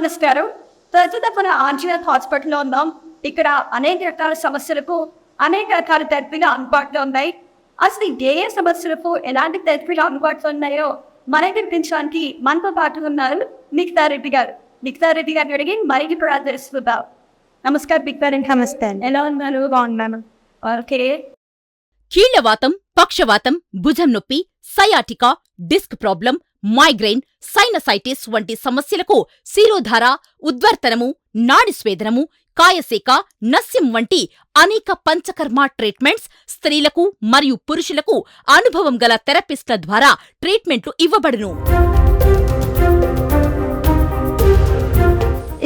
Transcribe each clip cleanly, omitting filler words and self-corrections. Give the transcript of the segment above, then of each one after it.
నమస్కారం. ప్రస్తుతం మన ఆర్జీఎల్ హాస్పిటల్లో ఉన్నాం. ఇక్కడ అనేక రకాల సమస్యలకు అనేక రకాల థెరపీలు అందుబాటులో ఉన్నాయి. అసలు ఏ ఏ సమస్యలకు ఎలాంటి థెరపీలు అందుబాటులో ఉన్నాయో మనకి వినిపించడానికి మనతో పాటు ఉన్నారు మిగతా రెడ్డి గారు. మిగతా రెడ్డి గారిని అడిగి మరికి కూడా తెలుసుకుందాం. నమస్కారం మిగతా రెడ్డి. నమస్తే. ఎలా ఉన్నారు? బాగున్నాను. ఓకే. కీళ్లవాతం, పక్షవాతం, భుజం నొప్పి, sciatica, disc problem, migraine, sinusitis వంటి సమస్యలకు శిరోధార, ఉద్వర్తనము, నాడిస్వేదనము, కాయసేక, నస్యం వంటి అనేక పంచకర్మ ట్రీట్మెంట్స్ స్త్రీలకు మరియు పురుషులకు అనుభవం గల థెరపిస్ట్ల ద్వారా ట్రీట్మెంట్లు ఇవ్వబడును.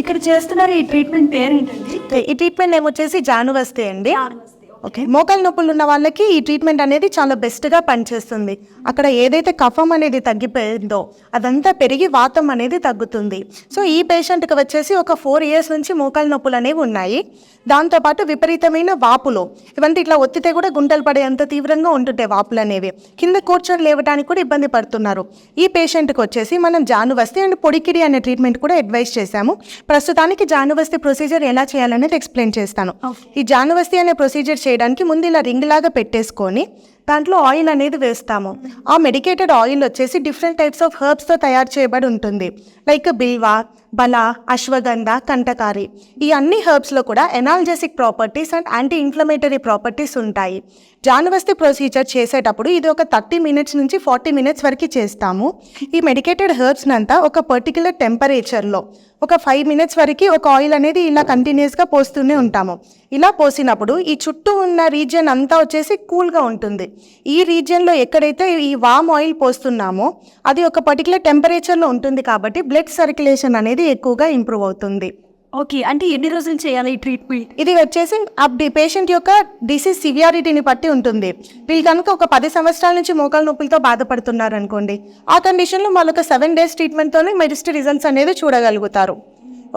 ఇక్కడ చేస్తున్నారు ఈ ట్రీట్మెంట్ పేరు ఏంటండి? ఈ ట్రీట్మెంట్ నేమ్ వచ్చేసి జానువస్తే అండి. ఓకే, మోకాలు నొప్పులు ఉన్న వాళ్ళకి ఈ ట్రీట్మెంట్ అనేది చాలా బెస్ట్గా పనిచేస్తుంది. అక్కడ ఏదైతే కఫం అనేది తగ్గిపోయిందో అదంతా పెరిగి వాతం అనేది తగ్గుతుంది. సో ఈ పేషెంట్కి వచ్చేసి ఒక 4 years నుంచి మోకాలు నొప్పులు అనేవి ఉన్నాయి. దాంతోపాటు విపరీతమైన వాపులు, ఇవంతా ఇట్లా ఒత్తితే కూడా గుంటలు పడేంత తీవ్రంగా ఉంటుంటాయి వాపులు అనేవి. కింద కూర్చొని లేవడానికి కూడా ఇబ్బంది పడుతున్నారు. ఈ పేషెంట్కి వచ్చేసి మనం జానువస్తే అండ్ పొడికిడి అనే ట్రీట్మెంట్ కూడా అడ్వైస్ చేశాము. ప్రస్తుతానికి జానువస్తే ప్రొసీజర్ ఎలా చేయాలనేది ఎక్స్ప్లెయిన్ చేస్తాను. ఈ జానువస్తే అనే ప్రొసీజర్ చేయడానికి ముందు ఇలా రింగ్ లాగా పెట్టేసుకొని దాంట్లో ఆయిల్ అనేది వేస్తాము. ఆ మెడికేటెడ్ ఆయిల్ వచ్చేసి డిఫరెంట్ టైప్స్ ఆఫ్ హెర్బ్స్తో తయారు చేయబడి ఉంటుంది. లైక్ బిల్వ, బల, అశ్వగంధ, కంటకారి. ఈ అన్ని హెర్బ్స్లో కూడా ఎనాల్జెసిక్ properties and anti inflammatory properties ఉంటాయి. జానువస్తే ప్రొసీజర్ చేసేటప్పుడు ఇది ఒక 30 minutes నుంచి 40 minutes వరకు చేస్తాము. ఈ మెడికేటెడ్ హెర్బ్స్ని అంతా ఒక పర్టిక్యులర్ టెంపరేచర్లో ఒక 5 minutes వరకు ఒక ఆయిల్ అనేది ఇలా కంటిన్యూస్గా పోస్తూనే ఉంటాము. ఇలా పోసినప్పుడు ఈ చుట్టూ ఉన్న రీజియన్ అంతా వచ్చేసి కూల్గా ఉంటుంది. ఈ రీజియన్లో ఎక్కడైతే ఈ వామ్ ఆయిల్ పోస్తున్నామో అది ఒక పర్టికులర్ టెంపరేచర్లో ఉంటుంది కాబట్టి బ్లడ్ సర్క్యులేషన్ అనేది ఎక్కువగా ఇంప్రూవ్ అవుతుంది. ఓకే, అంటే ఎన్ని రోజులు చేయాలి ఈ ట్రీట్మెంట్? ఇది వచ్చేసి పేషెంట్ యొక్క డిసీజ్ సివియారిటీని బట్టి ఉంటుంది. వీళ్ళు కనుక ఒక 10 సంవత్సరాల నుంచి మోకాలు నొప్పులతో బాధపడుతున్నారు అనుకోండి, ఆ కండిషన్లో వాళ్ళొక 7 days ట్రీట్మెంట్తోనే మెడిస్ట్ రిజల్ట్స్ అనేది చూడగలుగుతారు.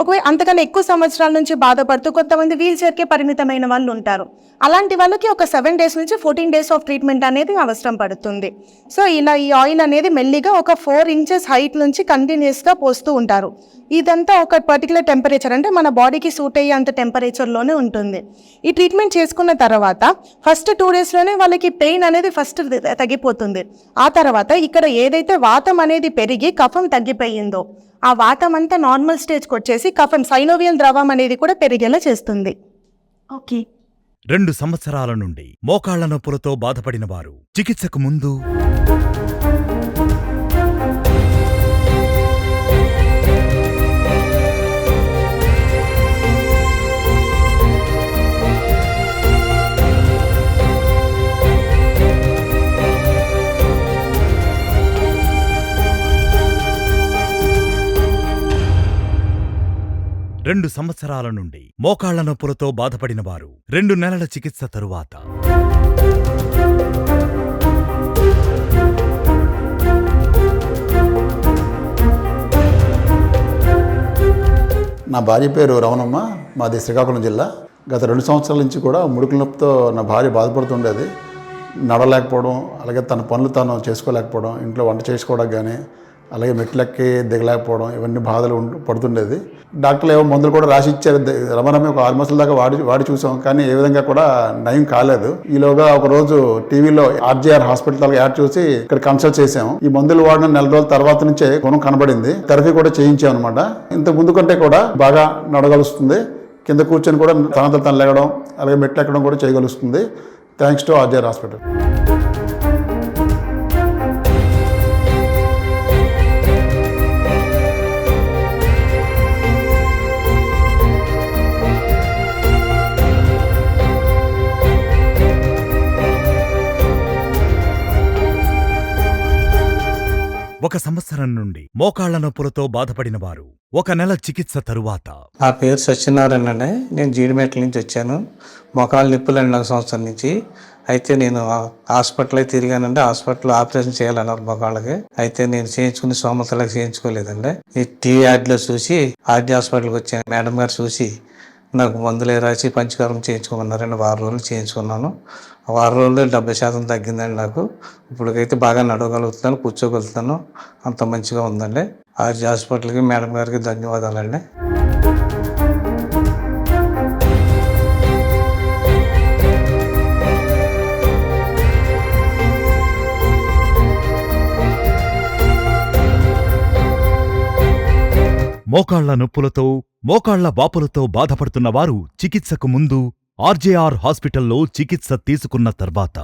ఒకవేళ అంతకన్నా ఎక్కువ సంవత్సరాల నుంచి బాధపడుతూ కొంతమంది వీల్ చైర్కే పరిమితమైన వాళ్ళు ఉంటారు. అలాంటి వాళ్ళకి ఒక 7 days నుంచి 14 days ఆఫ్ ట్రీట్మెంట్ అనేది అవసరం పడుతుంది. సో ఇలా ఈ ఆయిల్ అనేది మెల్లిగా ఒక 4 inches హైట్ నుంచి కంటిన్యూస్గా పోస్తూ ఉంటారు. ఇదంతా ఒక పర్టికులర్ టెంపరేచర్, అంటే మన బాడీకి సూట్ అయ్యే అంత టెంపరేచర్లోనే ఉంటుంది. ఈ ట్రీట్మెంట్ చేసుకున్న తర్వాత ఫస్ట్ 2 daysలోనే వాళ్ళకి పెయిన్ అనేది ఫస్ట్ తగ్గిపోతుంది. ఆ తర్వాత ఇక్కడ ఏదైతే వాతం అనేది పెరిగి కఫం తగ్గిపోయిందో ఆ వాతం అంతా నార్మల్ స్టేజ్కి వచ్చేసి కఫం సైనోవియల్ ద్రవం అనేది కూడా పెరిగేలా చేస్తుంది. ఓకే. 2 సంవత్సరాల నుండి మోకాళ్ల నొప్పులతో బాధపడిన వారు చికిత్సకు ముందు రెండు సంవత్సరాల నుండి మోకాళ్ల నొప్పులతో బాధపడిన వారు 2 నెలల చికిత్స తరువాత నా భార్య పేరు రమణమ్మ, మాది శ్రీకాకుళం జిల్లా. గత 2 సంవత్సరాల నుంచి కూడా ముడుకుల నొప్పితో నా భార్య బాధపడుతుండేది. నడవలేకపోవడం, అలాగే తన పనులు తాను చేసుకోలేకపోవడం, ఇంట్లో వంట చేసుకోవడానికి కానీ, అలాగే మెట్లెక్కి దిగలేకపోవడం, ఇవన్నీ బాధలు పడుతుండేది. డాక్టర్లు ఏవో మందులు కూడా రాసి ఇచ్చారు. రమణమ్మ ఒక 6 months దాకా వాడి చూసాం, కానీ ఏ విధంగా కూడా నయం కాలేదు. ఈలోగా ఒకరోజు టీవీలో ఆర్జీఆర్ హాస్పిటల్ యాడ్ చూసి ఇక్కడ కన్సల్ట్ చేసాము. ఈ మందులు వాడిన 4 రోజుల తర్వాత నుంచే గుణం కనబడింది. థెరపీ కూడా చేయించాం అనమాట. ఇంత ముందు కంటే కూడా బాగా నడగలుస్తుంది. కింద కూర్చొని కూడా తన లేగడం, అలాగే మెట్లు ఎక్కడం కూడా చేయగలుగుతుంది. Thanks to RGR hospital. ఒక సంవత్సరం నుండి మోకాళ్ల నొప్పులతో బాధపడిన వారు 1 నెల చికిత్స తరువాత. నా పేరు సత్యనారాయణ అండి. నేను జీడిమెట్ల నుంచి వచ్చాను. మోకాళ్ళ నొప్పులండి 1 సంవత్సరం నుంచి. అయితే నేను హాస్పిటల్ తిరిగానండి. హాస్పిటల్ ఆపరేషన్ చేయాలన్నారు మోకాళ్ళకి. అయితే నేను చేయించుకుని సోమతలకు చేయించుకోలేదండి. ఈ టీవీ యాడ్లో చూసి ఆర్డీ హాస్పిటల్కి వచ్చాను. మేడం గారు చూసి నాకు మందులే రాసి పంచకారం చేయించుకోమన్నారండి. 6 రోజులు చేయించుకున్నాను. ఆ 6 రోజుల్లో 70% తగ్గిందండి నాకు. ఇప్పటికైతే బాగా నడవగలుగుతున్నాను, కూర్చోగలుగుతాను. అంత మంచిగా ఉందండి. ఆర్జీ హాస్పిటల్కి మేడం గారికి ధన్యవాదాలండి. మోకాళ్ల నొప్పులతో మోకాళ్ల వాపులతో బాధపడుతున్న వారు చికిత్సకు ముందు ఆర్జేఆర్ హాస్పిటల్లో చికిత్స తీసుకున్న తర్వాత,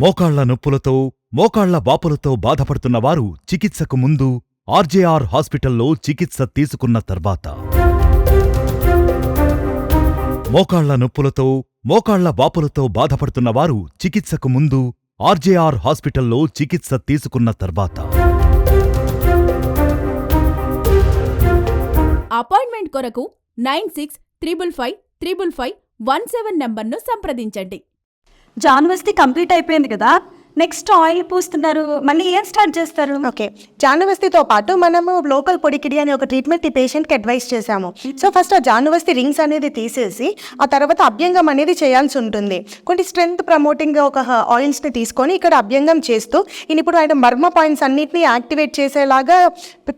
మోకాళ్ల నొప్పులతో మోకాళ్ల వాపులతో బాధపడుతున్న వారు చికిత్సకు ముందు ఆర్జేఆర్ హాస్పిటల్లో చికిత్స తీసుకున్న తర్వాత, మోకాళ్ల నొప్పులతో మోకాళ్ల వాపులతో బాధపడుతున్న వారు చికిత్సకు ముందు ఆర్జేఆర్ హాస్పిటల్లో చికిత్స తీసుకున్న తర్వాత, అపాయింట్మెంట్ కొరకు 96555517 నంబర్ను సంప్రదించండి. జాన్వస్తి కంప్లీట్ అయిపోయింది కదా, నెక్స్ట్ ఆయిల్ పూస్తున్నారు, మళ్ళీ ఏం స్టార్ట్ చేస్తారు? ఓకే, జానువస్తితో పాటు మనము లోకల్ పొడికిడి అనే ఒక ట్రీట్మెంట్ ఈ పేషెంట్కి అడ్వైస్ చేశాము. సో ఫస్ట్ ఆ జానువస్తి రింగ్స్ అనేది తీసేసి ఆ తర్వాత అభ్యంగం అనేది చేయాల్సి ఉంటుంది. కొన్ని స్ట్రెంగ్త్ ప్రమోటింగ్ ఒక ఆయిల్స్ని తీసుకొని ఇక్కడ అభ్యంగం చేస్తూ ఇప్పుడు ఆయన మర్మ పాయింట్స్ అన్నిటిని యాక్టివేట్ చేసేలాగా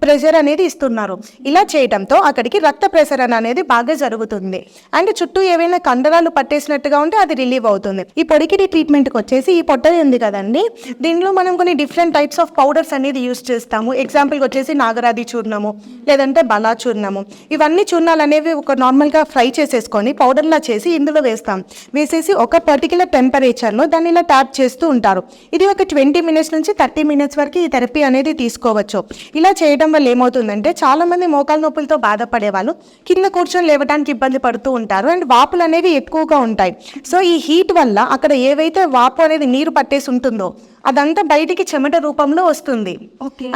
ప్రెషర్ అనేది ఇస్తున్నారు. ఇలా చేయడంతో అక్కడికి రక్త ప్రసరణ అనేది బాగా జరుగుతుంది. అండ్ చుట్టూ ఏవైనా కండరాలు పట్టేసినట్టుగా ఉంటే అది రిలీవ్ అవుతుంది. ఈ పొడికిడి ట్రీట్మెంట్కి వచ్చేసి ఈ పొట్ట ఉంది కదండి, దీనిలో మనం కొన్ని డిఫరెంట్ టైప్స్ ఆఫ్ పౌడర్స్ అనేది యూస్ చేస్తాము. ఎగ్జాంపుల్కి వచ్చేసి నాగరాది చూర్ణము, లేదంటే బలా చూర్ణము. ఇవన్నీ చూర్ణాలు అనేవి ఒక నార్మల్గా ఫ్రై చేసేసుకొని పౌడర్లా చేసి ఇందులో వేస్తాం. వేసేసి ఒక పర్టికులర్ టెంపరేచర్లో దాన్ని ఇలా ట్యాప్ చేస్తూ ఉంటారు. ఇది ఒక 20 minutes నుంచి 30 minutes వరకు ఈ థెరపీ అనేది తీసుకోవచ్చు. ఇలా చేయడం వల్ల ఏమవుతుందంటే చాలామంది మోకాల నొప్పులతో బాధపడే వాళ్ళు కింద కూర్చొని లేవడానికి ఇబ్బంది పడుతూ ఉంటారు అండ్ వాపులు అనేవి ఎక్కువగా ఉంటాయి. సో ఈ హీట్ వల్ల అక్కడ ఏవైతే వాపు అనేది నీరు పట్టేసి ఉంటుందో అదంతా బయటికి చెమట రూపంలో వస్తుంది.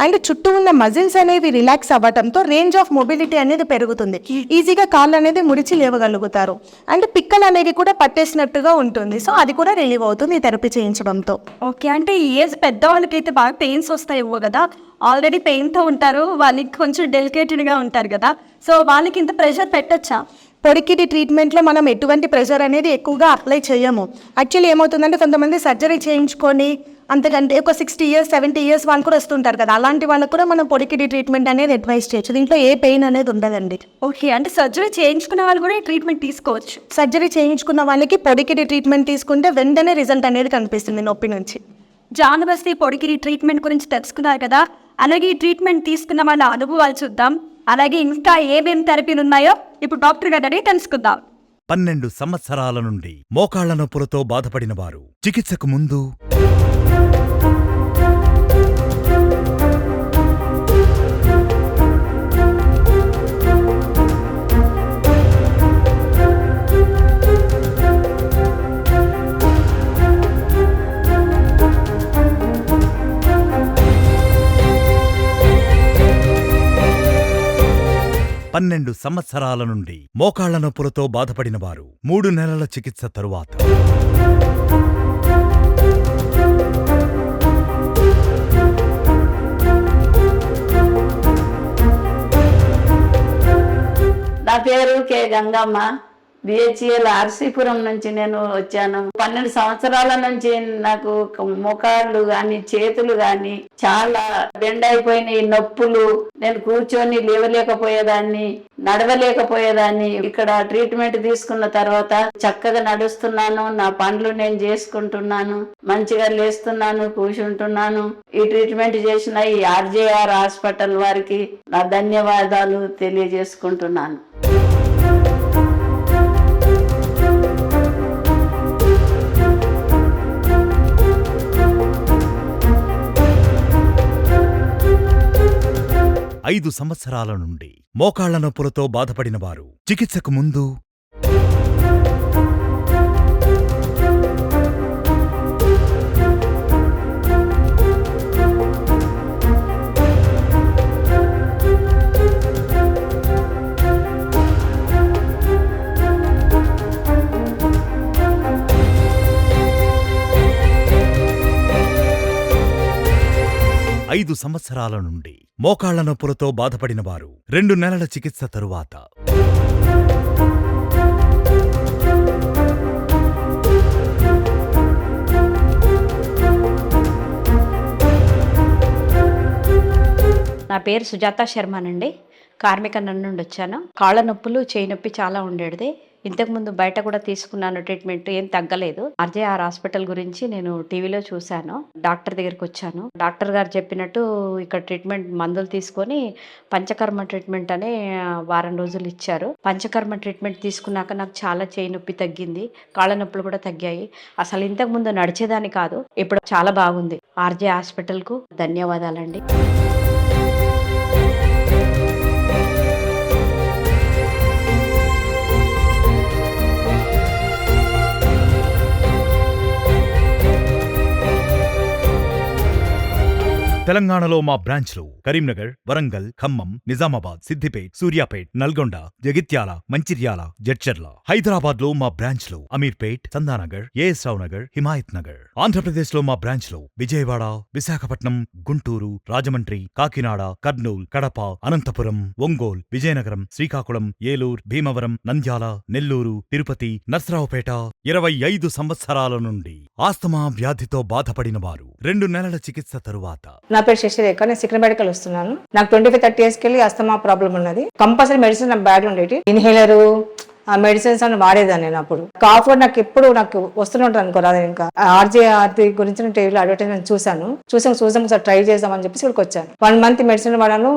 అండ్ చుట్టూ ఉన్న మజిల్స్ అనేవి రిలాక్స్ అవ్వడంతో రేంజ్ ఆఫ్ మొబిలిటీ అనేది పెరుగుతుంది. ఈజీగా కాళ్ళు అనేది ముడిచి లేవగలుగుతారు. అండ్ పిక్కలు అనేవి కూడా పట్టేసినట్టుగా ఉంటుంది. సో అది కూడా రిలీవ్ అవుతుంది ఈ థెరపీ చేయించడంతో. ఓకే, అంటే ఈ ఏజ్ పెద్దవాళ్ళకైతే బాగా పెయిన్స్ వస్తాయేమో కదా, ఆల్రెడీ పెయిన్తో ఉంటారు, వాళ్ళకి కొంచెం డెలికేటెడ్గా ఉంటారు కదా, సో వాళ్ళకి ఇంత ప్రెషర్ పెట్టచ్చా? పొడికిడి ట్రీట్మెంట్లో మనం ఎటువంటి ప్రెషర్ అనేది ఎక్కువగా అప్లై చేయము. యాక్చువల్లీ ఏమవుతుందంటే కొంతమంది సర్జరీ చేయించుకొని అంతకంటే ఒక 60 years 70 years వాళ్ళు కూడా వస్తుంటారు కదా, అలాంటి వాళ్ళకు కూడా మనం పొడికిడి ట్రీట్మెంట్ అనేది అడ్వైస్ చేయొచ్చు. దీంట్లో ఏ పెయిన్ అనేది ఉండదండి. ఓకే, అంటే సర్జరీ చేయించుకున్న వాళ్ళు కూడా ఈ ట్రీట్మెంట్ తీసుకోవచ్చు. సర్జరీ చేయించుకున్న వాళ్ళకి పొడికిడి ట్రీట్మెంట్ తీసుకుంటే వెంటనే రిజల్ట్ అనేది కనిపిస్తుంది నొప్పి నుంచి. జానువస్తి పొడికిడి ట్రీట్మెంట్ గురించి తెలుసుకున్నారు కదా, అలాగే ఈ ట్రీట్మెంట్ తీసుకున్న వాళ్ళ అనుభవాలు చూద్దాం. అలాగే ఇంకా ఏమేమి థెరపీలు ఉన్నాయో ఇప్పుడు డాక్టర్ గారిని తెలుసుకుందాం. 12 సంవత్సరాల నుండి మోకాళ్ల నొప్పులతో బాధపడిన వారు చికిత్సకు ముందు, పన్నెండు సంవత్సరాల నుండి మోకాళ్ల నొప్పులతో బాధపడిన వారు 3 నెలల చికిత్స తరువాత, 'నా పేరు కె గంగమ్మ. బిహెచ్ఎల్ ఆర్సీపురం నుంచి నేను వచ్చాను. 12 సంవత్సరాల నుంచి నాకు మోకాళ్ళు గాని చేతులు గాని చాలా బెండ్ అయిపోయినాయి, నొప్పులు. నేను కూర్చొని లేవలేకపోయేదాన్ని, నడవలేకపోయేదాన్ని. ఇక్కడ ట్రీట్మెంట్ తీసుకున్న తర్వాత చక్కగా నడుస్తున్నాను, నా పనులు నేను చేసుకుంటున్నాను, మంచిగా లేస్తున్నాను, కూర్చుంటున్నాను. ఈ ట్రీట్మెంట్ చేసిన ఈ ఆర్జేఆర్ హాస్పిటల్ వారికి నా ధన్యవాదాలు తెలియజేసుకుంటున్నాను. ఐదు సంవత్సరాల నుండి మోకాళ్ల నొప్పులతో బాధపడిన వారు చికిత్సకు ముందు, 5 సంవత్సరాల నుండి మోకాళ్ల నొప్పులతో బాధపడిన వారు 2 నెలల చికిత్స తరువాత నా పేరు సుజాత శర్మనండి. కార్మిక నుండి వచ్చాను. కాళ్ళ నొప్పులు, చేయి నొప్పి చాలా ఉండేది. ఇంతకుముందు బయట కూడా తీసుకున్నాను ట్రీట్మెంట్, ఏం తగ్గలేదు. ఆర్జేఆర్ హాస్పిటల్ గురించి నేను టీవీలో చూశాను. డాక్టర్ దగ్గరికి వచ్చాను. డాక్టర్ గారు చెప్పినట్టు ఇక్కడ ట్రీట్మెంట్ మందులు తీసుకొని పంచకర్మ ట్రీట్మెంట్ అని వారం రోజులు ఇచ్చారు. పంచకర్మ ట్రీట్మెంట్ తీసుకున్నాక నాకు చాలా చేయి నొప్పి తగ్గింది, కాళ్ళ నొప్పులు కూడా తగ్గాయి. అసలు ఇంతకుముందు నడిచేదాన్ని కాదు, ఇప్పుడు చాలా బాగుంది. ఆర్జే హాస్పిటల్కు ధన్యవాదాలండి. తెలంగాణలో మా బ్రాంచ్లు కరీంనగర్, వరంగల్, ఖమ్మం, నిజామాబాద్, సిద్దిపేట్, సూర్యాపేట్, నల్గొండ, జగిత్యాల, మంచిర్యాల, జడ్చర్ల. హైదరాబాద్ లో మా బ్రాంచ్లు అమీర్పేట్, చందానగర్, ఏఎస్ రావు నగర్, హిమాయత్ నగర్. ఆంధ్రప్రదేశ్ లో మా బ్రాంచ్లు విజయవాడ, విశాఖపట్నం, గుంటూరు, రాజమండ్రి, కాకినాడ, కర్నూల్, కడప, అనంతపురం, ఒంగోల్, విజయనగరం, శ్రీకాకుళం, ఏలూరు, భీమవరం, నంద్యాల, నెల్లూరు, తిరుపతి, నర్సరావుపేట. 25 సంవత్సరాల నుండి ఆస్తమా వ్యాధితో బాధపడిన వారు 2 నెలల చికిత్స తరువాత. నా పేరు శశిరేఖ, నేను సికింద్రాబాద్కి వస్తున్నాను. నాకు 25-30 years కెళ్ళి అస్తమా ప్రాబ్లం ఉన్నది. కంపల్సరీ మెడిసిన్ నా బ్యాగ్ ఉండేది. ఇన్హేలరు, ఆ మెడిసిన్స్ అని వాడేదాన్ని. నేను అప్పుడు కాఫ్ నాకు ఎప్పుడు వస్తూనే ఉంటుంది అనుకో. రాదు ఇంకా ఆర్జేఆర్ గురించి నేను టీవీలో అడ్వర్టైజ్మెంట్ చూసాను ఒకసారి ట్రై చేద్దామని చెప్పేసి ఇక్కడికి వచ్చాను. 1 month మెడిసిన్ వాడాను,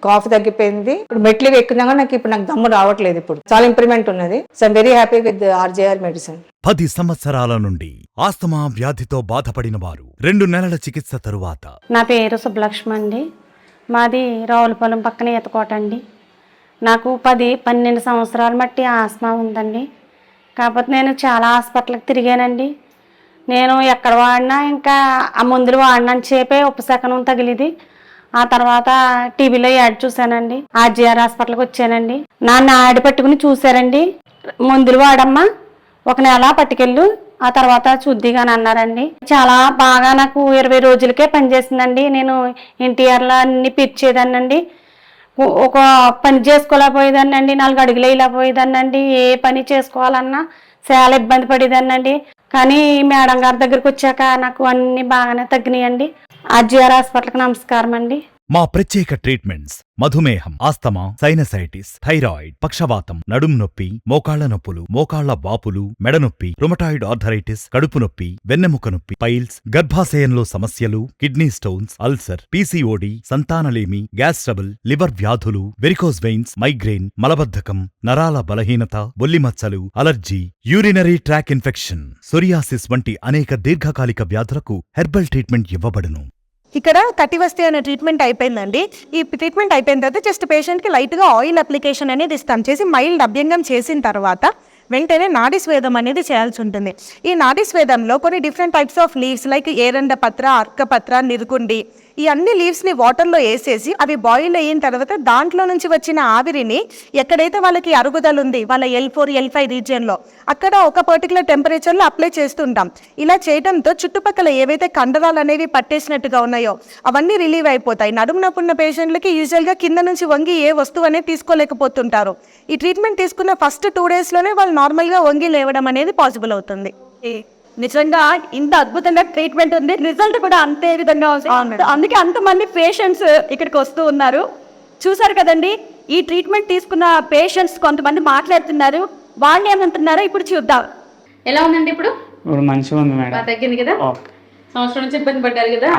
కాఫ్ తగ్గిపోయింది. ఇప్పుడు మెట్లు ఎక్కినాక నాకు దమ్ము రావట్లేదు. ఇప్పుడు చాలా ఇంప్రూవ్మెంట్ ఉన్నది. So I'm very happy with RJR medicine. 10 సంవత్సరాల నుండి ఆస్తమా వ్యాధితో బాధపడిన వారు 2 నెలల చికిత్స తరువాత. నా పేరు సుబ్బలక్ష్మి అండి. మాది రావులపాలెం పక్కన ఈతకోట అండి. నాకు 10-12 సంవత్సరాల మట్టి ఆస్మా ఉందండి. కాకపోతే నేను చాలా హాస్పిటల్కి తిరిగానండి. నేను ఎక్కడ వాడినా ఇంకా ఆ మందులు వాడినని చెప్పే ఉపశమనం తగిలిది. ఆ తర్వాత టీవీలో యాడ్ చూశానండి. ఆర్జీఆర్ హాస్పిటల్కి వచ్చానండి. నాన్న యాడ్ పట్టుకుని చూశారండి. మందులు వాడమ్మా, 1 నెల పట్టుకెళ్ళు, ఆ తర్వాత చూద్దిగాని అన్నారండి. చాలా బాగా నాకు 20 రోజులకే పనిచేసిందండి. నేను ఎన్టీఆర్లో అన్ని పిచ్చేదాన్నండి. ఒక పని చేసుకోలేకపోయేదాన్ని అండి, 4 అడుగులు వేయలేకపోయేదాన్నండి. ఏ పని చేసుకోవాలన్నా చాలా ఇబ్బంది పడేదాన్నండి. కానీ మేడం గారి దగ్గరికి వచ్చాక నాకు అన్ని బాగానే తగ్గినాయండి. ఆర్జీఆర్ హాస్పిటల్కి నమస్కారం అండి. మా ప్రత్యేక ట్రీట్మెంట్స్ మధుమేహం, ఆస్తమా, సైనసైటిస్, థైరాయిడ్, పక్షవాతం, నడుం నొప్పి, మోకాళ్ల నొప్పులు, మోకాళ్ల వాపులు, మెడనొప్పి, రుమటాయిడ్ ఆర్థరైటిస్, కడుపు నొప్పి, వెన్నెముక నొప్పి, పైల్స్, గర్భాశయంలో సమస్యలు, కిడ్నీ స్టోన్స్, అల్సర్, పీసీఓడి, సంతానలేమి, గ్యాస్ ట్రబుల్, లివర్ వ్యాధులు, వెరికోస్ వెయిన్స్, మైగ్రేన్, మలబద్ధకం, నరాల బలహీనత, బొల్లిమచ్చలు, allergy, urinary tract infection, psoriasis వంటి అనేక దీర్ఘకాలిక వ్యాధులకు హెర్బల్ ట్రీట్మెంట్ ఇవ్వబడును. ఇక్కడ కటివస్తి అనే ట్రీట్మెంట్ అయిపోయిందండి. ఈ ట్రీట్మెంట్ అయిపోయిన తర్వాత జస్ట్ పేషెంట్కి లైట్గా ఆయిల్ అప్లికేషన్ అనేది ఇస్తాం. చేసి మైల్డ్ అభ్యంగం చేసిన తర్వాత వెంటనే నాడీ స్వేదం అనేది చేయాల్సి ఉంటుంది. ఈ నాడీ స్వేదంలో కొన్ని different types of leaves like ఏరండ పత్ర, అర్కపత్ర, నిర్గుండి, ఈ అన్ని లీవ్స్ని వాటర్లో వేసేసి అవి బాయిల్ అయిన తర్వాత దాంట్లో నుంచి వచ్చిన ఆవిరిని ఎక్కడైతే వాళ్ళకి అరుగుదల ఉంది వాళ్ళ L4, L5 రీజియన్లో అక్కడ ఒక పర్టికులర్ టెంపరేచర్లో అప్లై చేస్తుంటాం. ఇలా చేయడంతో చుట్టుపక్కల ఏవైతే కండరాలు అనేవి పట్టేసినట్టుగా ఉన్నాయో అవన్నీ రిలీవ్ అయిపోతాయి. నడుము నొప్పి ఉన్న పేషెంట్లకి యూజువల్గా కింద నుంచి వంగి ఏ వస్తువు అనేది తీసుకోలేకపోతుంటారు. ఈ ట్రీట్మెంట్ తీసుకున్న ఫస్ట్ 2 daysలోనే వాళ్ళు నార్మల్గా వంగి లేవడం అనేది పాసిబుల్ అవుతుంది. నిజంగా ఇంత అద్భుతంగా ట్రీట్మెంట్ ఉంది, రిజల్ట్ కూడా అంతే విధంగా వస్తుంది. అందుకే అంతమంది పేషెంట్స్ ఇక్కడికి వస్తూ ఉన్నారు. చూసారు కదండి, ఈ ట్రీట్మెంట్ తీసుకున్న పేషెంట్స్ కొంతమంది మాట్లాడుతున్నారు. వాళ్ళు ఏమంటున్నారో ఇప్పుడు చూద్దాం. ఎలా ఉందండి ఇప్పుడు? మంచిగా ఉంది మేడం. తగ్గింది కదా? సంవత్సరం నుంచి ఇబ్బంది పడ్డారు కదా,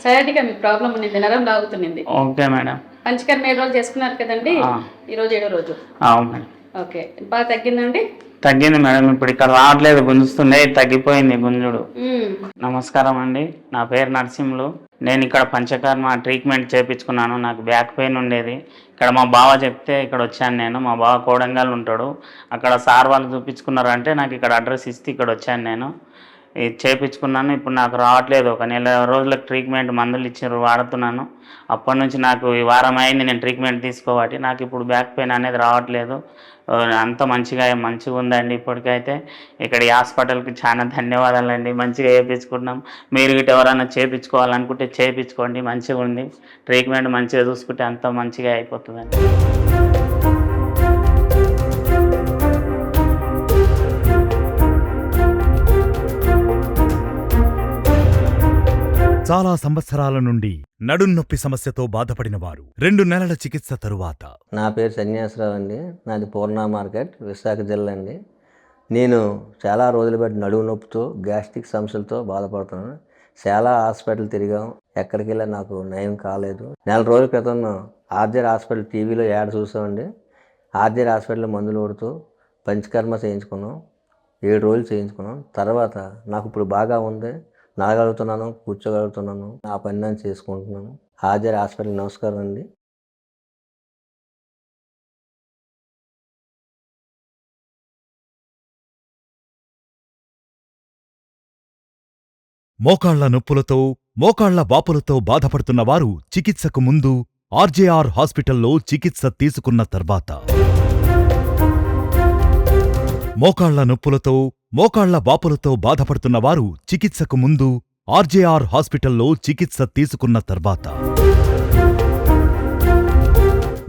సయాటికా మీకు ప్రాబ్లం ఉంది, నరం లాగుతుంది. Okay madam. పంచకర్మ 7 రోజులు చేసుకున్నారు కదండి, ఈరోజు 7వ రోజు. అవును మేడం. ఓకే, బాగా తగ్గిందండి? తగ్గింది మేడం. ఇప్పుడు ఇక్కడ రావట్లేదు, గుంజుస్తుంది, తగ్గిపోయింది గుంజుడు. నమస్కారం అండి, నా పేరు నరసింహులు. నేను ఇక్కడ పంచకర్మ ట్రీట్మెంట్ చేయించుకున్నాను. నాకు బ్యాక్ పెయిన్ ఉండేది. ఇక్కడ మా బావ చెప్తే ఇక్కడ వచ్చాను నేను. మా బావ కోడంగల్ ఉంటాడు, అక్కడ సార్ వాళ్ళు చూపించుకున్నారంటే నాకు ఇక్కడ అడ్రస్ ఇస్తే ఇక్కడ వచ్చాను నేను. ఇది చేయించుకున్నాను. ఇప్పుడు నాకు రావట్లేదు. ఒక నెల రోజులకు ట్రీట్మెంట్ మందులు ఇచ్చారు, వాడుతున్నాను. అప్పటి నుంచి నాకు ఈ వారం అయింది నేను ట్రీట్మెంట్ తీసుకోబట్టి నాకు ఇప్పుడు బ్యాక్ పెయిన్ అనేది రావట్లేదు. అంత మంచిగా ఉందండి ఇప్పటికైతే. ఇక్కడ ఈ హాస్పిటల్కి చాలా ధన్యవాదాలండి. మంచిగా చేయించుకుంటున్నాం. మీరు గిట్ట ఎవరైనా చేయించుకోవాలనుకుంటే చేయించుకోండి, మంచిగా ఉంది. ట్రీట్మెంట్ మంచిగా చూసుకుంటే అంత మంచిగా అయిపోతుందండి. చాలా సంవత్సరాల నుండి నడున్నొప్పి సమస్యతో బాధపడిన వారు 2 నెలల చికిత్స తరువాత. నా పేరు సన్యాసరావు అండి. నాది పూర్ణ మార్కెట్, విశాఖ జిల్లా అండి. నేను చాలా రోజులు బట్టి నడుము నొప్పితో, గ్యాస్ట్రిక్ సమస్యలతో బాధపడుతున్నాను. చాలా హాస్పిటల్ తిరిగాం, ఎక్కడికి వెళ్ళా నాకు నయం కాలేదు. నెల రోజుల క్రితం ఆర్జర్ హాస్పిటల్ టీవీలో యాడ్ చూసామండి. ఆర్జర్ హాస్పిటల్లో మందులు కొడుతూ పంచకర్మ చేయించుకున్నాం. 7 రోజులు చేయించుకున్నాం. తర్వాత నాకు ఇప్పుడు బాగా ఉంది, నడగలుగుతున్నాను, కూర్చోగలుగుతున్నాను, ఆ పని నేను చేసుకుంటున్నాను. హాజర్ హాస్పిటల్ నమస్కారం అండి. మోకాళ్ల నొప్పులతో, మోకాళ్ల వాపులతో బాధపడుతున్న వారు చికిత్సకు ముందు ఆర్జేఆర్ హాస్పిటల్లో చికిత్స తీసుకున్న తర్వాత. మోకాళ్ల నొప్పులతో, మోకాళ్ల వాపులతో బాధపడుతున్న వారు చికిత్సకు ముందు ఆర్జేఆర్ హాస్పిటల్లో చికిత్స తీసుకున్న తర్వాత.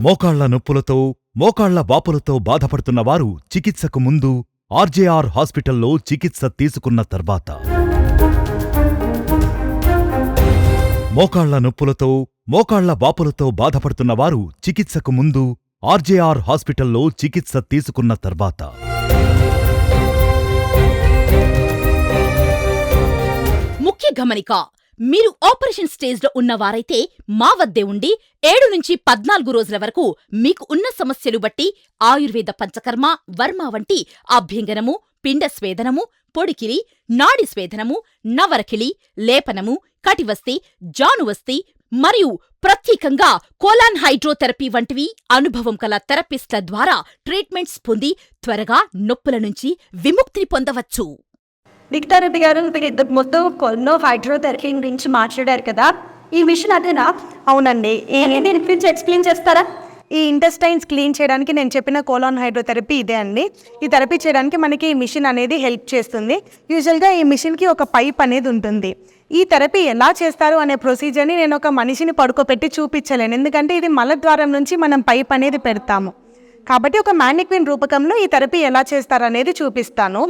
మోకాళ్ల నొప్పులతో, మోకాళ్ల వాపులతో బాధపడుతున్న వారు చికిత్సకు ముందు ఆర్జేఆర్ హాస్పిటల్లో చికిత్స తీసుకున్న తర్వాత. మోకాళ్ల నొప్పులతో, మోకాళ్ల వాపులతో బాధపడుతున్న వారు చికిత్సకు ముందు ఆర్జేఆర్ హాస్పిటల్లో చికిత్స తీసుకున్న తర్వాత. ముఖ్య గమనిక: మీరు ఆపరేషన్ స్టేజ్లో ఉన్నవారైతే మా వద్దే ఉండి 7 నుంచి 14 రోజుల వరకు మీకు ఉన్న సమస్యలు బట్టి ఆయుర్వేద పంచకర్మ, వర్మ వంటి అభ్యంగనము, పిండ స్వేదనము, పొడికిలి, నాడి స్వేదనము, నవరకిలి, లేపనము, కటివస్తి, జానువస్తి మరియు ప్రత్యేకంగా కోలాన్ హైడ్రోథెరపీ వంటివి అనుభవం కల థెరపిస్ట్ల ద్వారా ట్రీట్మెంట్స్ పొంది త్వరగా నొప్పుల నుంచి విముక్తిని పొందవచ్చు. నిఖితారెడ్డి గారు, మీరు ఇంతకు ముందు కొన్నో హైడ్రోథెరపీ గురించి మాట్లాడారు కదా, ఈ మిషన్ అదేనా? అవునండి. దీని గురించి ఎక్స్ప్లెయిన్ చేస్తారా? ఈ ఇంటెస్టైన్స్ క్లీన్ చేయడానికి నేను చెప్పిన కోలాన్ హైడ్రోథెరపీ ఇదే అండి. ఈ థెరపీ చేయడానికి మనకి ఈ మిషన్ అనేది హెల్ప్ చేస్తుంది. యూజువల్గా ఈ మిషన్కి ఒక పైప్ అనేది ఉంటుంది. ఈ థెరపీ ఎలా చేస్తారు అనే ప్రొసీజర్ని నేను ఒక మనిషిని పడుకోబెట్టి చూపించలేను, ఎందుకంటే ఇది మలద్వారం నుంచి మనం పైప్ అనేది పెడతాము. కాబట్టి ఒక మ్యానిక్విన్ రూపకంలో ఈ థెరపీ ఎలా చేస్తారు అనేది చూపిస్తాను.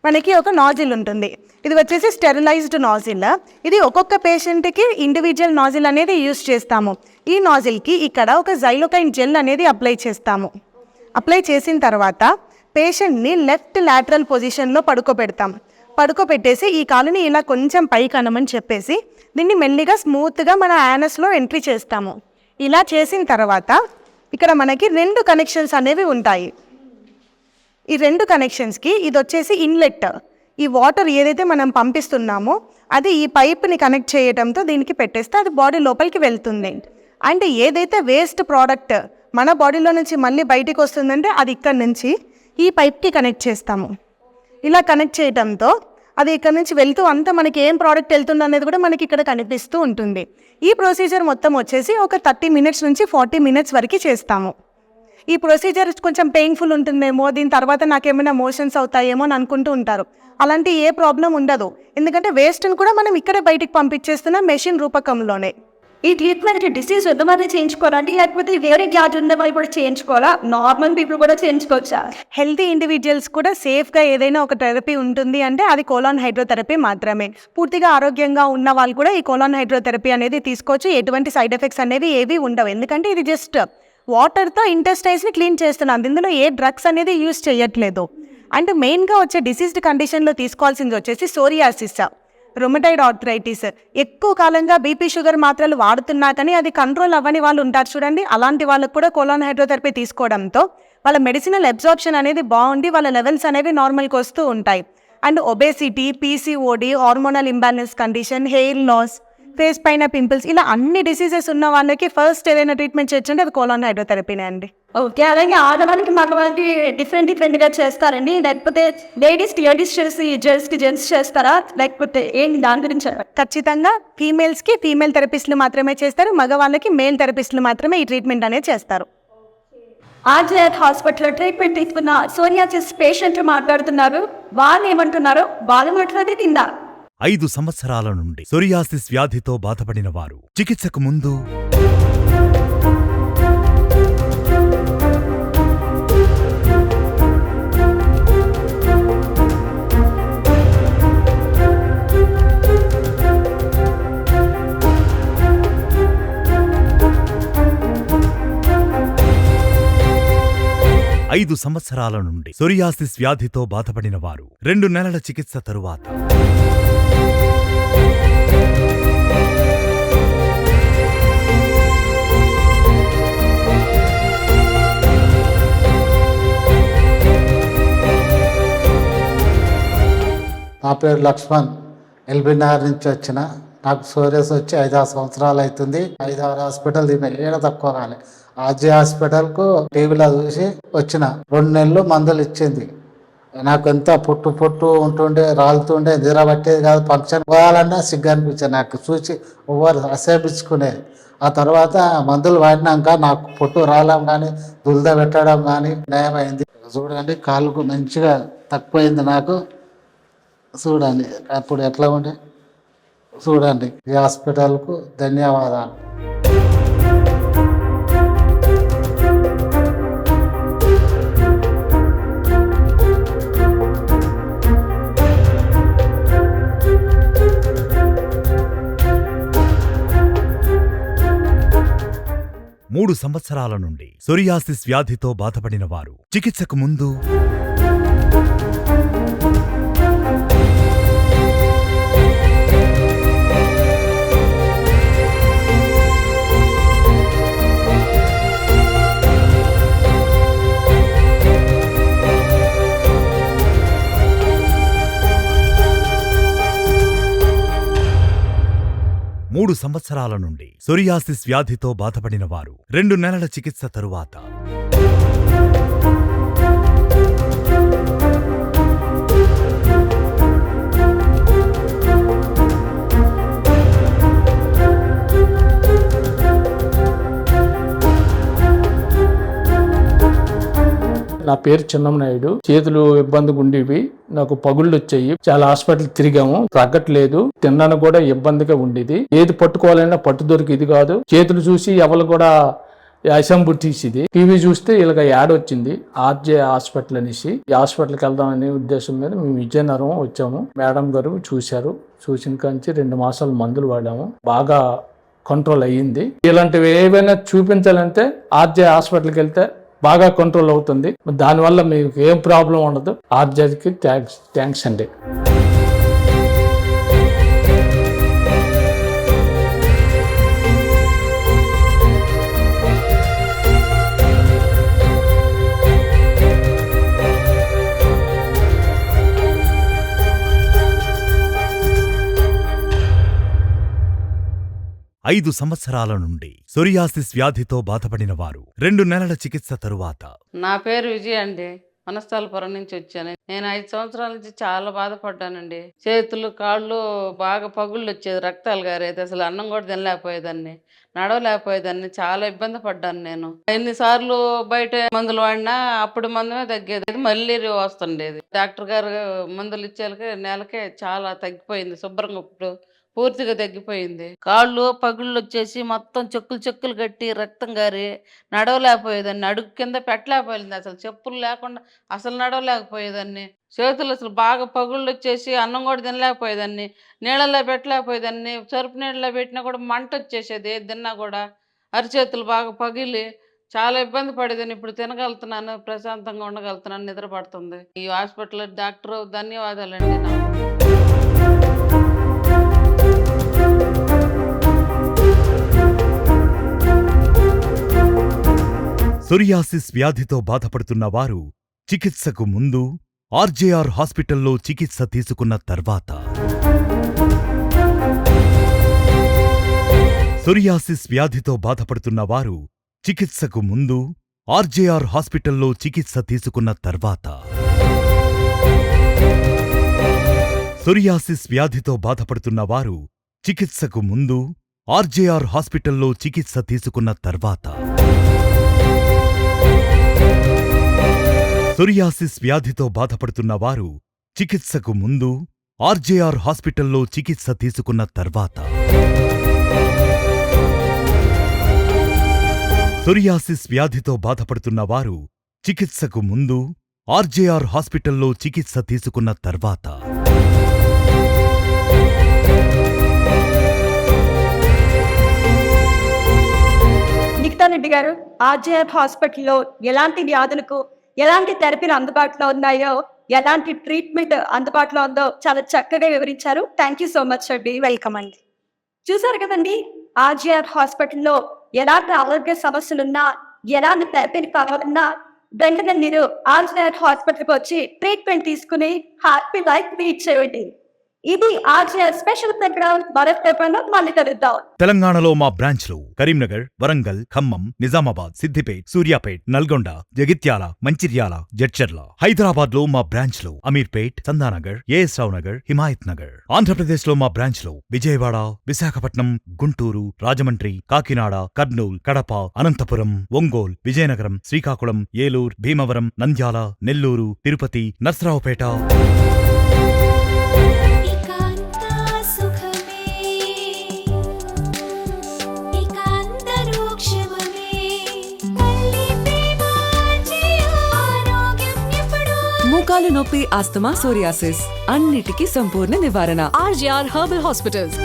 మనకి ఒక నాజిల్ ఉంటుంది. ఇది వచ్చేసి స్టెరిలైజ్డ్ నాజిల్. ఇది ఒక్కొక్క పేషెంట్కి ఇండివిజువల్ నాజిల్ అనేది యూజ్ చేస్తాము. ఈ నాజిల్కి ఇక్కడ ఒక జైలోకైన్ జెల్ అనేది అప్లై చేస్తాము. అప్లై చేసిన తర్వాత పేషెంట్ని లెఫ్ట్ లాటరల్ పొజిషన్లో పడుకోబెడతాం. పడుకోబెట్టేసి ఈ కాలుని ఇలా కొంచెం పైకి అనమని చెప్పేసి దీన్ని మెల్లిగా స్మూత్గా మన యానస్లో ఎంట్రీ చేస్తాము. ఇలా చేసిన తర్వాత ఇక్కడ మనకి 2 కనెక్షన్స్ అనేవి ఉంటాయి. ఈ 2 కనెక్షన్స్కి ఇది వచ్చేసి ఇన్లెట్. ఈ వాటర్ ఏదైతే మనం పంపిస్తున్నామో అది ఈ పైప్ని కనెక్ట్ చేయడంతో దీనికి పెట్టేస్తే అది బాడీ లోపలికి వెళ్తుంది. అండ్ ఏదైతే వేస్ట్ ప్రోడక్ట్ మన బాడీలో నుంచి మళ్ళీ బయటికి వస్తుందంటే అది ఇక్కడ నుంచి ఈ పైప్కి కనెక్ట్ చేస్తాము. ఇలా కనెక్ట్ చేయడంతో అది ఇక్కడ నుంచి వెళ్తూ అంతా మనకి ఏం ప్రోడక్ట్ వెళ్తుంది అనేది కూడా మనకి ఇక్కడ కనిపిస్తూ ఉంటుంది. ఈ ప్రొసీజర్ మొత్తం వచ్చేసి ఒక 30 మినిట్స్ నుంచి 40 మినిట్స్ వరకు చేస్తాము. ఈ ప్రొసీజర్ కొంచెం పెయిన్ఫుల్ ఉంటుందేమో, దీని తర్వాత నాకేమైనా మోషన్స్ అవుతాయేమో అని అనుకుంటూ ఉంటారు. అలాంటి ఏ ప్రాబ్లం ఉండదు, ఎందుకంటే వేస్ట్ని కూడా మనం ఇక్కడే బయటికి పంపించేస్తున్నాం మెషిన్ రూపకంలోనే. ఈ ట్రీట్మెంట్ డిసీజ్ ఉన్నవారే చేయించుకోవాలండి, లేకపోతే వేరే వ్యాధి ఉన్నవారు కూడా చేయించుకోవాలా? నార్మల్ పీపుల్ కూడా చేయించుకోవచ్చా? హెల్తీ ఇండివిజువల్స్ కూడా సేఫ్గా ఏదైనా ఒక థెరపీ ఉంటుంది అంటే అది కోలాన్ హైడ్రోథెరపీ మాత్రమే. పూర్తిగా ఆరోగ్యంగా ఉన్న వాళ్ళు కూడా ఈ కోలాన్ హైడ్రోథెరపీ అనేది తీసుకోవచ్చు. ఎటువంటి సైడ్ ఎఫెక్ట్స్ అనేవి ఏవి ఉండవు, ఎందుకంటే ఇది జస్ట్ వాటర్తో ఇంటెస్టైన్స్ని క్లీన్ చేస్తున్నాం. ఇందులో ఏ డ్రగ్స్ అనేది యూజ్ చేయట్లేదు. అండ్ మెయిన్గా వచ్చే డిసీజ్డ్ కండిషన్లో తీసుకోవాల్సింది వచ్చేసి సోరియాసిస్, రొమటైడ్ ఆర్థరైటిస్. ఎక్కువ కాలంగా బీపీ షుగర్ మాత్రలు వాడుతున్నా కానీ అది కంట్రోల్ అవ్వని వాళ్ళు ఉంటారు చూడండి, అలాంటి వాళ్ళకు కూడా కోలాన్ హైడ్రోథెరపీ తీసుకోవడంతో వాళ్ళ మెడిసినల్ అబ్జార్ప్షన్ అనేది బాగుండి వాళ్ళ లెవెల్స్ అనేవి నార్మల్కి వస్తూ ఉంటాయి. And obesity, PCOD, hormonal imbalance condition, hair loss, face పైన పింపుల్స్, ఇలా అన్ని డిసీజెస్ ఉన్న వాళ్ళకి ఫస్ట్ ఏదైనా ట్రీట్మెంట్ చేయొచ్చంటే అది కోలాన్ హైడ్రోథెరపీనే అండి. ఓకే, అలాగే ఆడవాళ్ళకి మగవాళ్ళకి డిఫరెంట్గా చేస్తారండి, లేకపోతే లేడీస్ చేసి జెంట్స్ చేస్తారా, లేకపోతే ఏంటి దాని గురించి? ఖచ్చితంగా ఫీమేల్స్కి ఫీమేల్ థెరపిస్టులు మాత్రమే చేస్తారు, మగవాళ్ళకి మేల్ థెరపిస్టులు మాత్రమే ఈ ట్రీట్మెంట్ అనేది చేస్తారు. ఆర్జేఆర్ హాస్పిటల్లో ట్రీట్మెంట్ తీసుకున్న సోరియాసిస్ పేషెంట్ మాట్లాడుతున్నారు. వాళ్ళు ఏమంటున్నారో వాళ్ళు మాట్లాడి తిందా. 5 సంవత్సరాల నుండి సోరియాసిస్ వ్యాధితో బాధపడిన వారు చికిత్సకు ముందు 5 సంవత్సరాల నుండి సోరియాసిస్ వ్యాధితో బాధపడిన వారు 2 నెలల చికిత్స తరువాత నా పేరు లక్ష్మణ్, ఎల్బీనగర్ నుంచి వచ్చిన. నాకు సోరియాస్ వచ్చి 5-6 సంవత్సరాలు అవుతుంది. 5-6 హాస్పిటల్ తిన్నా, ఏడ తక్కువ కాలే. ఆర్జే హాస్పిటల్కు టీవీలో చూసి వచ్చిన. 2 నెలలు మందులు ఇచ్చింది. నాకు ఎంత పొట్టు ఉంటుండే, రాలుతుండే, నిద్ర పట్టేది కాదు. ఫంక్షన్ పోవాలన్నా సిగ్గు అనిపించేది నాకు, చూసి ఎవరు అసేపించుకునేది. ఆ తర్వాత మందులు వాడినాక నాకు పొట్టు రావడం కానీ దుల్ద పెట్టడం కానీ నయమైంది. చూడండి, కాలుకు మంచిగా తక్కువైంది నాకు. చూడండి అప్పుడు ఎట్లా ఉండే. చూడండి, ఈ హాస్పిటల్కు ధన్యవాదాలు. మూడు సంవత్సరాల నుండి సోరియాసిస్ వ్యాధితో బాధపడిన వారు చికిత్సకు ముందు 3 సంవత్సరాల నుండి సోరియాసిస్ వ్యాధితో బాధపడిన వారు 2 నెలల చికిత్స తరువాత నా పేరు చిన్నమనాయుడు. చేతులు ఇబ్బందిగా ఉండేవి, నాకు పగుళ్ళు వచ్చాయి. చాలా హాస్పిటల్ తిరిగాము, తగ్గట్లేదు. తిన్నాను కూడా ఇబ్బందిగా ఉండేది. ఏది పట్టుకోవాలన్నా పట్టు దొరికిది కాదు. చేతులు చూసి ఎవరు కూడా అసెంబుల్ తీసేది. టీవీ చూస్తే ఇలాగ యాడ్ వచ్చింది, ఆర్జే హాస్పిటల్ అనేసి. ఈ హాస్పిటల్కి వెళ్దామనే ఉద్దేశం మీద మేము విజయనగరం వచ్చాము. మేడం గారు చూశారు. చూసిన కాంచి 2 మాసాలు మందులు వాడాము, బాగా కంట్రోల్ అయ్యింది. ఇలాంటివి ఏవైనా చూపించాలంటే ఆర్జే హాస్పిటల్కి వెళ్తే బాగా కంట్రోల్ అవుతుంది. దానివల్ల మీకు ఏం ప్రాబ్లం ఉండదు. ఆర్జేకి థ్యాంక్స్ అండి.5 సంవత్సరాల నుండి సోరియాసిస్ వ్యాధితో బాధపడిన వారు 2 నెలల చికిత్స తరువాత. నా పేరు విజయ అండి, వనస్థలపురం నుంచి వచ్చాను. నేను 5 సంవత్సరాల నుంచి చాలా బాధపడ్డానండి. చేతులు కాళ్ళు బాగా పగుళ్ళు వచ్చేది, రక్తాలు గారేది. అసలు అన్నం కూడా తినలేకపోయేదాన్ని, నడవలేకపోయేదాన్ని. చాలా ఇబ్బంది పడ్డాను నేను. ఎన్నిసార్లు బయట మందులు వాడినా అప్పుడు మందుమే తగ్గేది, మళ్ళీ వస్తుండేది. డాక్టర్ గారు మందులు ఇచ్చేలకే నెలకే చాలా తగ్గిపోయింది. శుభ్రంగా ఇప్పుడు పూర్తిగా తగ్గిపోయింది. కాళ్ళు పగుళ్ళు వచ్చేసి మొత్తం చెక్కులు కట్టి రక్తం గారి నడవలేకపోయేదాన్ని, అడుగు కింద పెట్టలేకపోయింది. అసలు చెప్పులు లేకుండా అసలు నడవలేకపోయేదాన్ని. చేతులు అసలు బాగా పగుళ్ళు వచ్చేసి అన్నం కూడా తినలేకపోయేదాన్ని, నీళ్ళల్లో పెట్టలేకపోయేదాన్ని. సరుపు నీళ్ళలో పెట్టినా కూడా మంట వచ్చేసేది, ఏది తిన్నా కూడా. అరిచేతులు బాగా పగిలి చాలా ఇబ్బంది పడేదాన్ని. ఇప్పుడు తినగలుగుతున్నాను, ప్రశాంతంగా ఉండగలుగుతున్నాను, నిద్ర పడుతుంది. ఈ హాస్పిటల్ డాక్టర్ ధన్యవాదాలండి నాకు. సోరియాసిస్ వ్యాధితో బాధపడుతున్న వారు చికిత్సకు ముందు, ఆర్జేఆర్ హాస్పిటల్లో చికిత్స తీసుకున్న తర్వాత సొరియాసిస్ వ్యాధితో బాధపడుతున్న వారు చికిత్సకు ముందు ఆర్జేఆర్ హాస్పిటల్లో చికిత్స తీసుకున్న తర్వాత సొరియాసిస్ వ్యాధితో బాధపడుతున్న వారు చికిత్సకు ముందు ఆర్జేఆర్ హాస్పిటల్లో చికిత్స తీసుకున్న తర్వాత సొరియాసిస్ వ్యాధితో బాధపడుతున్న వారు చికిత్సకు ముందు ఆర్జేఆర్ హాస్పిటల్లో చికిత్స తీసుకున్న తర్వాత సొరియాసిస్ వ్యాధితో బాధపడుతున్న వారు చికిత్సకు ముందు ఆర్జేఆర్ హాస్పిటల్లో చికిత్స తీసుకున్న తర్వాత నిఖితారెడ్డి గారు, ఆర్జేఆర్ హాస్పిటల్లో ఎలాంటి వ్యాధులకు ఎలాంటి థెరపీలు అందుబాటులో ఉన్నాయో, ఎలాంటి ట్రీట్మెంట్ అందుబాటులో ఉందో చాలా చక్కగా వివరించారు. థ్యాంక్ యూ సో మచ్ అండి. వెల్కమ్ అండి. చూసారు కదండి, ఆర్జేఆర్ హాస్పిటల్లో ఎలాంటి ఆరోగ్య సమస్యలున్నా, ఎలాంటి థెరపీలు కావాలన్నా వెంటనే మీరు ఆర్జేఆర్ హాస్పిటల్కి వచ్చి ట్రీట్మెంట్ తీసుకుని హ్యాపీ లైఫ్ లీడ్ చేయండి. ఇది ఆర్జేఆర్ స్పెషల్ ప్రోగ్రామ్. మరొక మళ్ళీ కలుద్దాం. తెలంగాణలో మా బ్రాంచ్లు కరీంనగర్, వరంగల్, ఖమ్మం, నిజామాబాద్, సిద్దిపేట్, సూర్యాపేట్, నల్గొండ, జగిత్యాల, మంచిర్యాల, జడ్చర్ల. హైదరాబాద్లో మా బ్రాంచ్లు అమీర్పేట్, చందానగర్, ఏఎస్ రావు నగర్, హిమాయత్ నగర్. ఆంధ్రప్రదేశ్లో మా బ్రాంచ్లు విజయవాడ, విశాఖపట్నం, గుంటూరు, రాజమండ్రి, కాకినాడ, కర్నూల్, కడప, అనంతపురం, ఒంగోల్, విజయనగరం, శ్రీకాకుళం, ఏలూరు, భీమవరం, నంద్యాల, నెల్లూరు, తిరుపతి, నర్సరావుపేట. మోకాలు నొప్పి, ఆస్తమా, సోరియాసిస్ అన్నిటికీ సంపూర్ణ నివారణ. RGR herbal hospitals.